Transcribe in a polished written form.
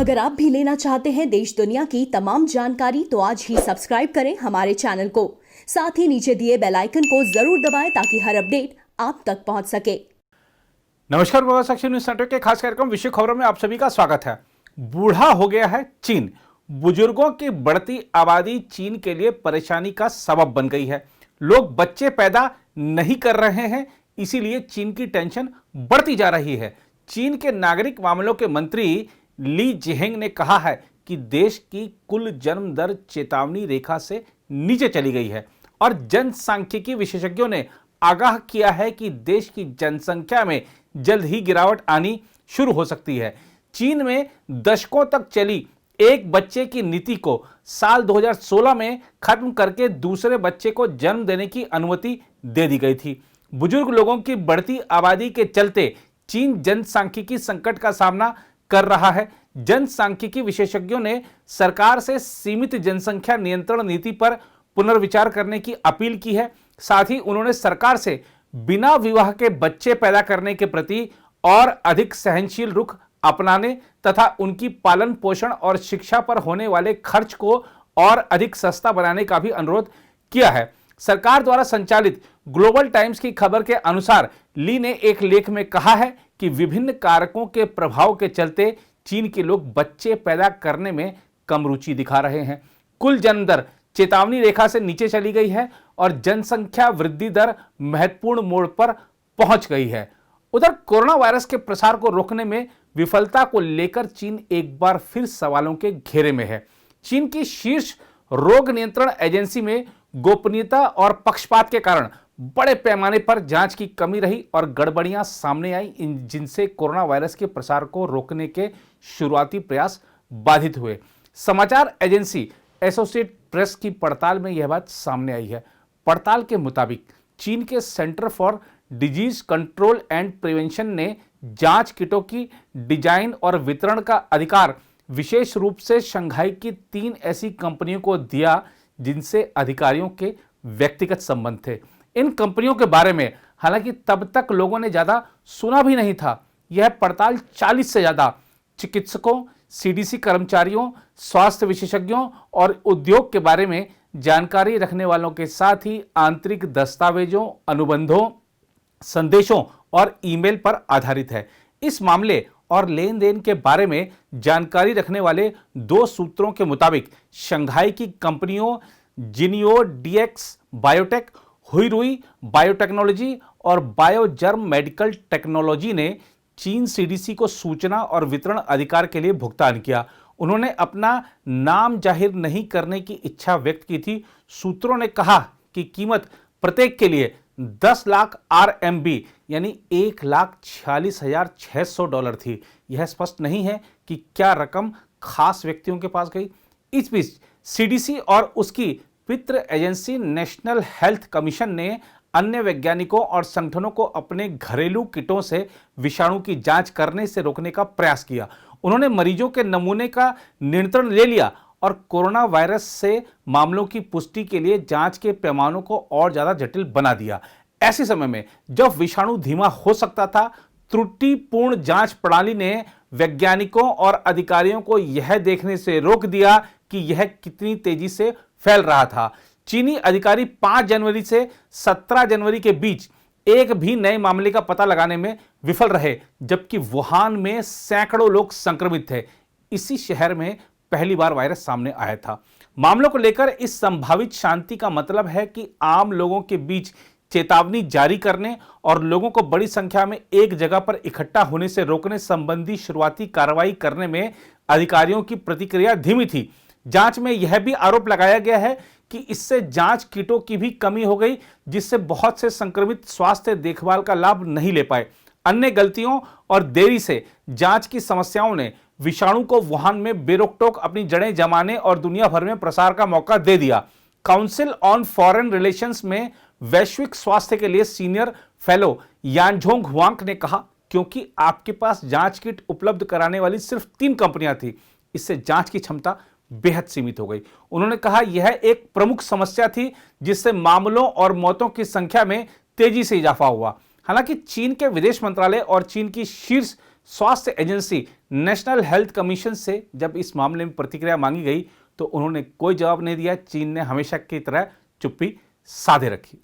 अगर आप भी लेना चाहते हैं देश दुनिया की तमाम जानकारी तो आज ही सब्सक्राइब करें हमारे चैनल को। साथ ही नीचे दिए बेल आइकन को जरूर दबाएं ताकि हर अपडेट आप तक पहुंच सके। नमस्कार, बाबा साक्षी न्यूज सेंटर के खास कार्यक्रम विश्व खबरों में आप सभी का स्वागत है। बूढ़ा हो गया है चीन। बुजुर्गों की बढ़ती आबादी चीन के लिए परेशानी का सबब बन गई है। लोग बच्चे पैदा नहीं कर रहे हैं, इसीलिए चीन की टेंशन बढ़ती जा रही है। चीन के नागरिक मामलों के मंत्री ली जिहेंग ने कहा है कि देश की कुल जन्म दर चेतावनी रेखा से नीचे चली गई है और जनसांख्यिकी विशेषज्ञों ने आगाह किया है कि देश की जनसंख्या में जल्द ही गिरावट आनी शुरू हो सकती है। चीन में दशकों तक चली एक बच्चे की नीति को साल 2016 में खत्म करके दूसरे बच्चे को जन्म देने की अनुमति दे दी गई थी। बुजुर्ग लोगों की बढ़ती आबादी के चलते चीन जनसांख्यिकी संकट का सामना कर रहा है। जनसांख्यिकी विशेषज्ञों ने सरकार से सीमित जनसंख्या नियंत्रण नीति पर पुनर्विचार करने की अपील की है। साथ ही उन्होंने सरकार से बिना विवाह के बच्चे पैदा करने के प्रति और अधिक सहनशील रुख अपनाने तथा उनकी पालन पोषण और शिक्षा पर होने वाले खर्च को और अधिक सस्ता बनाने का भी अनुरोध किया है। सरकार द्वारा संचालित ग्लोबल टाइम्स की खबर के अनुसार ली ने एक लेख में कहा है कि विभिन्न कारकों के प्रभाव के चलते चीन के लोग बच्चे पैदा करने में कम रुचि दिखा रहे हैं। कुल जन्म दर चेतावनी रेखा से नीचे चली गई है और जनसंख्या वृद्धि दर महत्वपूर्ण मोड़ पर पहुंच गई है। उधर कोरोना वायरस के प्रसार को रोकने में विफलता को लेकर चीन एक बार फिर सवालों के घेरे में है। चीन की शीर्ष रोग नियंत्रण एजेंसी में गोपनीयता और पक्षपात के कारण बड़े पैमाने पर जांच की कमी रही और गड़बड़ियां सामने आई, जिनसे कोरोना वायरस के प्रसार को रोकने के शुरुआती प्रयास बाधित हुए। समाचार एजेंसी एसोसिएटेड प्रेस की पड़ताल में यह बात सामने आई है। पड़ताल के मुताबिक चीन के centre for disease control and prevention ने जांच किटों की डिजाइन और वितरण का अधिकार विशेष रूप से शंघाई की 3 ऐसी कंपनियों को दिया जिनसे अधिकारियों के व्यक्तिगत संबंध थे। इन कंपनियों के बारे में हालांकि तब तक लोगों ने ज्यादा सुना भी नहीं था। यह पड़ताल 40 से ज्यादा चिकित्सकों, सीडीसी कर्मचारियों, स्वास्थ्य विशेषज्ञों और उद्योग के बारे में जानकारी रखने वालों के साथ ही आंतरिक दस्तावेजों, अनुबंधों, संदेशों और ईमेल पर आधारित है। इस मामले और लेन देन के बारे में जानकारी रखने वाले 2 सूत्रों के मुताबिक शंघाई की कंपनियों जिनियो डीएक्स बायोटेक, हुइरुई बायोटेक्नोलॉजी और बायोजर्म मेडिकल टेक्नोलॉजी ने चीन सीडीसी को सूचना और वितरण अधिकार के लिए भुगतान किया। उन्होंने अपना नाम जाहिर नहीं करने की इच्छा व्यक्त की थी। सूत्रों ने कहा कि कीमत प्रत्येक के लिए 10 लाख RMB यानी $1,46,600 थी। यह स्पष्ट नहीं है कि क्या रकम खास व्यक्तियों के पास गई। इस बीच सीडीसी और उसकी पितृ एजेंसी नेशनल हेल्थ कमीशन ने अन्य वैज्ञानिकों और संगठनों को अपने घरेलू किटों से विषाणु की जांच करने से रोकने का प्रयास किया। उन्होंने मरीजों के नमूने का नियंत्रण ले लिया और कोरोना वायरस से मामलों की पुष्टि के लिए जांच के पैमानों को और ज्यादा जटिल बना दिया। ऐसे समय में जब विषाणु धीमा हो सकता था, त्रुटिपूर्ण जांच प्रणाली ने वैज्ञानिकों और अधिकारियों को यह देखने से रोक दिया कि यह कितनी तेजी से फैल रहा था। चीनी अधिकारी 5 जनवरी से 17 जनवरी के बीच एक भी नए मामले का पता लगाने में विफल रहे, जबकि वुहान में सैकड़ों लोग संक्रमित थे। इसी शहर में पहली बार वायरस सामने आया था। मामलों को लेकर इस संभावित शांति का मतलब है कि आम लोगों के बीच चेतावनी जारी करने और लोगों को बड़ी संख्या में एक जगह पर इकट्ठा होने से रोकने संबंधी शुरुआती कार्रवाई करने में अधिकारियों की प्रतिक्रिया धीमी थी। जांच में यह भी आरोप लगाया गया है कि इससे जांच किटों की भी कमी हो गई, जिससे बहुत से संक्रमित स्वास्थ्य देखभाल का लाभ नहीं ले पाए। अन्य गलतियों और देरी से जांच की समस्याओं ने विषाणु को वुहान में बेरोक-टोक अपनी जड़ें जमाने और दुनिया भर में प्रसार का मौका दे दिया। काउंसिल ऑन फॉरेन रिलेशंस में वैश्विक स्वास्थ्य के लिए सीनियर फेलो यानझोंग हुआंग ने कहा, क्योंकि आपके पास जांच किट उपलब्ध कराने वाली सिर्फ 3 कंपनियां थी, इससे जांच की क्षमता बेहद सीमित हो गई। उन्होंने कहा यह एक प्रमुख समस्या थी जिससे मामलों और मौतों की संख्या में तेजी से इजाफा हुआ। हालांकि चीन के विदेश मंत्रालय और चीन की शीर्ष स्वास्थ्य एजेंसी नेशनल हेल्थ कमीशन से जब इस मामले में प्रतिक्रिया मांगी गई तो उन्होंने कोई जवाब नहीं दिया। चीन ने हमेशा की तरह चुप्पी साधे रखी।